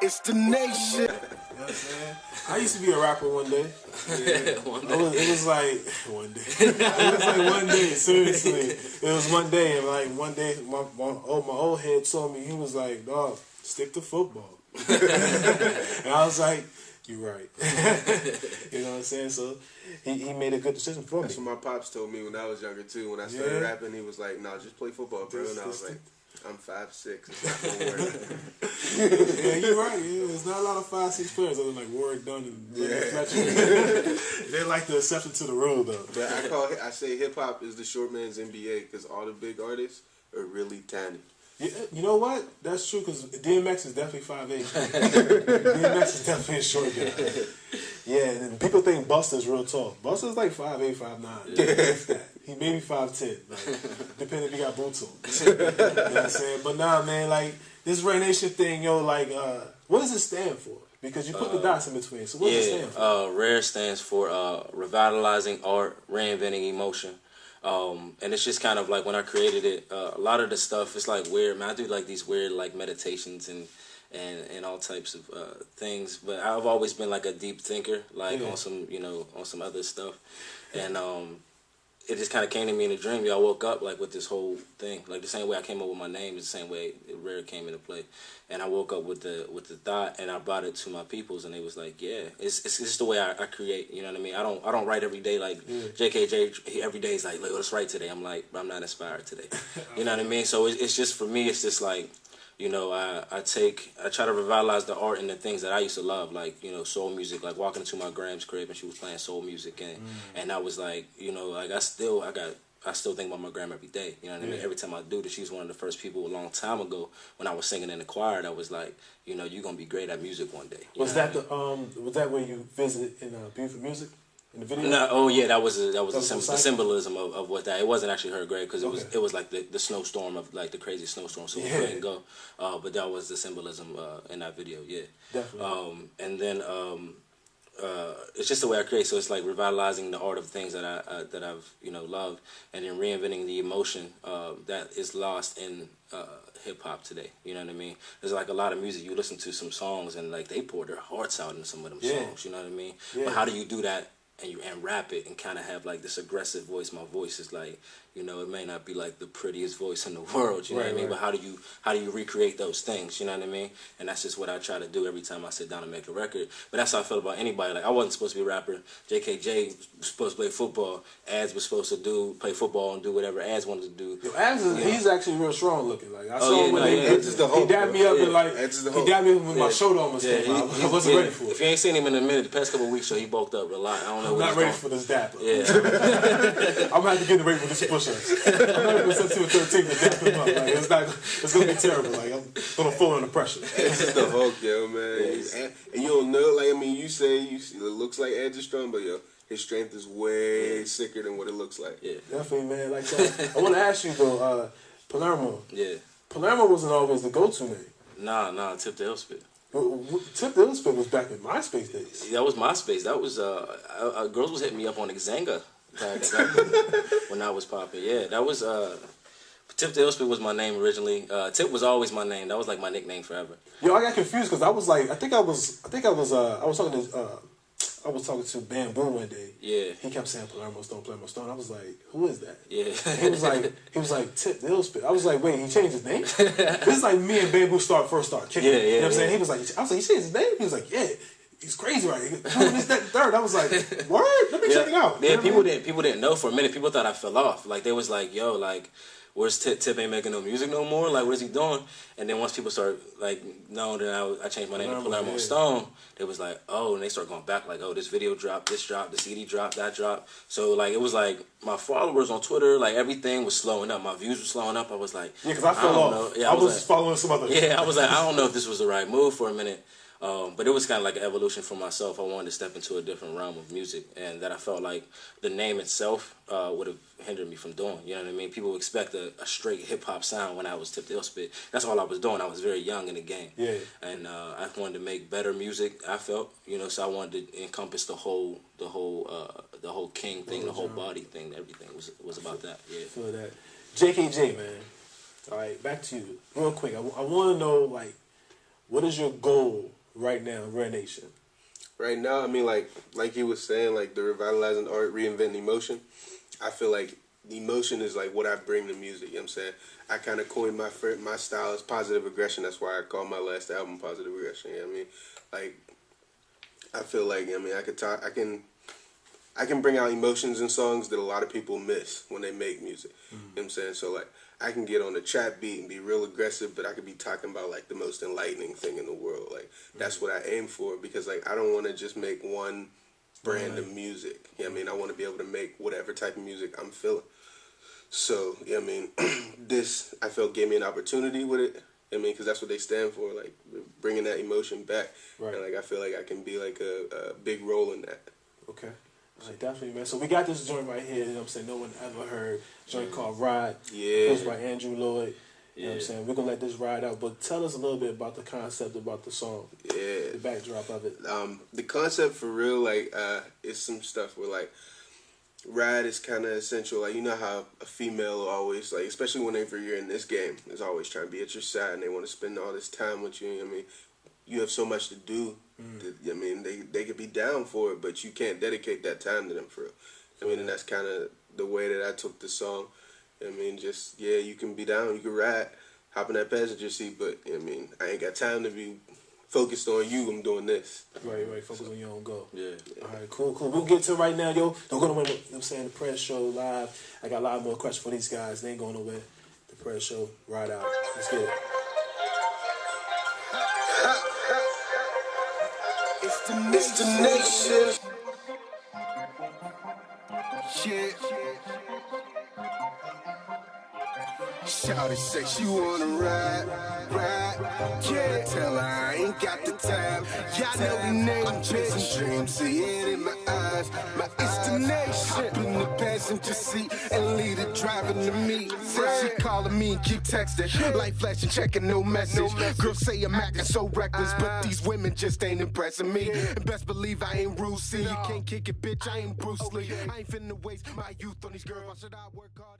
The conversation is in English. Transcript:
It's the nation. You know what I'm saying? I used to be a rapper one day. Yeah, one day. It was like one day. It was like one day. Seriously, it was one day, and like one day, my old head told me, he was like, "Dog, stick to football." And I was like, "You're right." You know what I'm saying? So he made a good decision for me. That's what my pops told me when I was younger too. When I started rapping, he was like, "No, just play football, bro." And I was like, "I'm 5'6". It's not gonna work. Yeah, you're right. Yeah, there's not a lot of 5'6" players other than like Warwick Dunn and Fletcher. They're like the exception to the rule, though. But I say hip hop is the short man's NBA because all the big artists are really talented. Yeah, you know what? That's true because DMX is definitely 5'8". DMX is definitely a short guy. Yeah, and people think Busta's real tall. Busta's like 5'8", 5'9". Yeah. He maybe 5'10", like, depending if he got boots on. You know what I'm saying? But nah, man, like, this R.A.R.E Nation thing, yo, like, what does it stand for? Because you put the dots in between. So what does it stand for? R.A.R.E stands for Revitalizing Art, Reinventing Emotion. And it's just kind of like when I created it, a lot of the stuff, it's like weird, man. I do like these weird like meditations and all types of things. But I've always been like a deep thinker, like on some, on some other stuff. And it just kind of came to me in a dream. I woke up like with this whole thing, like the same way I came up with my name is the same way R.A.R.E came into play. And I woke up with the thought, and I brought it to my peoples, and they was like, yeah, it's just the way I create. You know what I mean? I don't write every day like JKJ. Every day is like, let's write today. I'm like, I'm not inspired today. You know what I mean? So it's just for me. It's just like, I try to revitalize the art and the things that I used to love, like, soul music, like walking into my Gram's crib and she was playing soul music, and I was like, like I still think about my grandma every day. You know what I mean? Every time I do this, she was one of the first people a long time ago when I was singing in the choir that was like, you're gonna be great at music one day. Was that was that where you visited in Beautiful Music? In the video? No, that was the symbolism of what that. It wasn't actually her grave because it was like the snowstorm of like the crazy snowstorm, so we couldn't go. But that was the symbolism in that video, definitely. And then it's just the way I create. So it's like revitalizing the art of things that I've loved, and then reinventing the emotion that is lost in hip hop today. You know what I mean? There's like a lot of music you listen to some songs and like they pour their hearts out in some of them songs. You know what I mean? Yeah. But how do you do that? And rap it and kind of have like this aggressive voice. My voice is like, it may not be like the prettiest voice in the world, you know what I mean? But how do you recreate those things, you know what I mean? And that's just what I try to do every time I sit down and make a record. But that's how I felt about anybody. Like I wasn't supposed to be a rapper. JKJ was supposed to play football. Ads was supposed to play football and do whatever Ads wanted to do. Yo, Ads he's actually real strong looking. Like I saw him when he dabbed me up and like he dabbed me up with my shoulder almost came out. I wasn't ready for it. If you ain't seen him in a minute, the past couple of weeks, so he bulked up a lot. I don't know. I'm not ready for this dap. Yeah. I'm gonna have to get ready for this push-ups. I'm not even set to 13 to dap him up. Like it's gonna be terrible. Like I'm gonna fall under pressure. This is the Hulk, yo, man. Yeah. And you don't know, like I mean, you say it looks like Edge is strong, but yo, his strength is way sicker than what it looks like. Yeah, definitely, man. Like I want to ask you though, Palermo. Yeah. Palermo wasn't always the go-to name. Nah. Tip the Illspit. Tip the Illspit was back in MySpace days. That was MySpace. That was girls was hitting me up on Xanga back when I was popping. Yeah, that was Tip the Illspit was my name originally. Tip was always my name. That was like my nickname forever. Yo, I got confused because I was like, I was talking to Bamboo one day. Yeah. He kept saying Palermo Stone. I was like, who is that? Yeah. He was like Tip the Illspit. I was like, wait, he changed his name? This is like me and Bamboo first started kicking. Yeah. You know what I'm saying? I was like, he changed his name? He was like, yeah. He's crazy, right? Doing this, that, and third. I was like, word? Let me check it out. Yeah, people didn't know for a minute. People thought I fell off. Like they was like, yo, like, where's Tip? Tip ain't making no music no more. Like, what is he doing? And then once people started like knowing that I changed my name to Palermo Stone, they was like, oh, and they started going back like, oh, this video dropped, this dropped, the CD dropped, that dropped. So like it was like my followers on Twitter, like everything was slowing up. My views were slowing up. I was like, yeah, because I fell off. Yeah, I was like, following some other. Yeah, I was like, I don't know if this was the right move for a minute. But it was kind of like an evolution for myself. I wanted to step into a different realm of music, and that I felt like the name itself would have hindered me from doing. You know what I mean? People expect a straight hip-hop sound when I was Tip the Illspit. That's all I was doing. I was very young in the game. Yeah. And I wanted to make better music, I felt, so I wanted to encompass the whole king thing, the whole body thing, everything was about that. Yeah. Feel that. JKJ, man. All right, back to you. Real quick. I want to know, like, What is your goal right now, R.A.R.E Nation? Right now, I mean, like he was saying, like the revitalizing art, reinventing emotion. I feel like emotion is like what I bring to music. You know what I'm saying? I kind of coined my style as positive aggression. That's why I call my last album Positive Aggression. You know what I mean? Like, I feel like, I mean, I can bring out emotions in songs that a lot of people miss when they make music. You know what I'm saying? So, like, I can get on a trap beat and be real aggressive, but I could be talking about, like, the most enlightening thing in the world. Like, that's what I aim for, because, like, I don't want to just make one brand of music. You know what I mean? I want to be able to make whatever type of music I'm feeling. So, you know what I mean? This, I felt, gave me an opportunity with it. I mean, because that's what they stand for, like, bringing that emotion back. Right. And, like, I feel like I can be, like, a big role in that. Okay. Like, definitely, man. So we got this joint right here, you know what I'm saying, no one ever heard. Joint called R.A.R.E. Yeah. Produced by Andrew Lloyd. You know what I'm saying? We're going to let this ride out. But tell us a little bit about the concept, about the song. Yeah. The backdrop of it. The concept for real, like, is some stuff where, like, ride is kind of essential. Like, you know how a female always, like, especially whenever you're in this game, is always trying to be at your side and they want to spend all this time with you. You know what I mean? You have so much to do. I mean, they could be down for it, but you can't dedicate that time to them for real. I mean, and that's kind of the way that I took the song. I mean, just, yeah, you can be down, you can ride, hop in that passenger seat, but, I mean, I ain't got time to be focused on you. I'm doing this. Right. Focus on your own goal. Yeah. All right, cool. We'll get to it right now, yo. Don't go nowhere. You know what I'm saying? The Prez Show live. I got a lot more questions for these guys. They ain't going nowhere. The Prez Show, right out. Let's get it. It's the nation. Yeah. Shawty say she wanna ride, yeah. Tell her I ain't got the time. Y'all know the name, I'm chasing dreams, see it in my eyes. My destination. Hop in the passenger seat and lead it driving to me. Said she calling me and keep texting, light flashing, checking no message. Girls say I'm acting so reckless, but these women just ain't impressing me. And best believe I ain't Bruce Lee. You can't kick it, bitch. I ain't Bruce Lee. I ain't finna waste my youth on these girls. Why should I work hard?